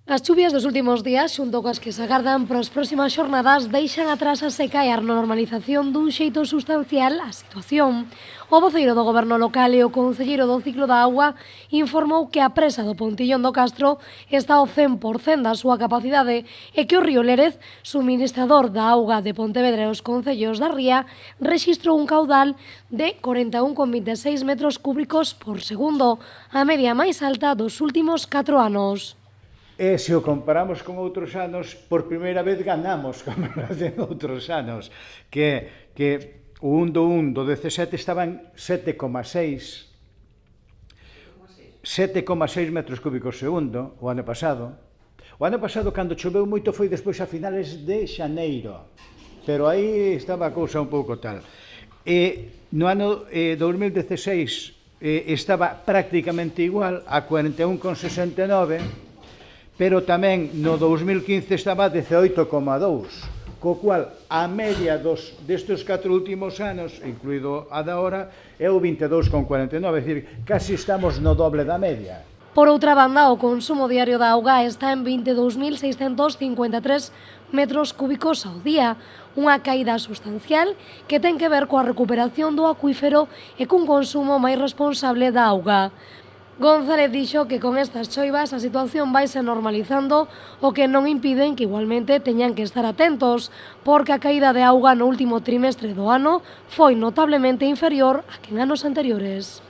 As chuvias dos últimos días, xunto coas que se agardan para as próximas xornadas, deixan atrás a seca e a normalización dun xeito sustancial a situación. O voceiro do goberno local e o concelleiro do ciclo da auga informou que a presa do Pontillón do Castro está ao 100% da súa capacidade e que o río Lérez, suministrador da auga de Pontevedra e os concellos da ría, rexistrou un caudal de 41,26 metros cúbicos por segundo, a media máis alta dos últimos 4 anos. E se o comparamos con outros anos, por primeira vez ganamos como en outros anos, que o 1 do 17 estaban 7,6 metros cúbicos segundo o ano pasado. O ano pasado, cando choveu moito, foi despois a finales de xaneiro, pero aí estaba a cousa un pouco tal. E no ano 2016 estaba prácticamente igual, a 41,69, pero tamén no 2015 estaba a 18,2, co cual a media destes 4 últimos anos, incluído a da hora, é o 22,49, é dicir, casi estamos no doble da media. Por outra banda, o consumo diario da auga está en 22.653 metros cúbicos ao día, unha caída sustancial que ten que ver coa recuperación do acuífero e cun consumo máis responsable da auga. González dixo que con estas choivas a situación vaise normalizando, o que non impiden que igualmente teñan que estar atentos, porque a caída de auga no último trimestre do ano foi notablemente inferior a que en anos anteriores.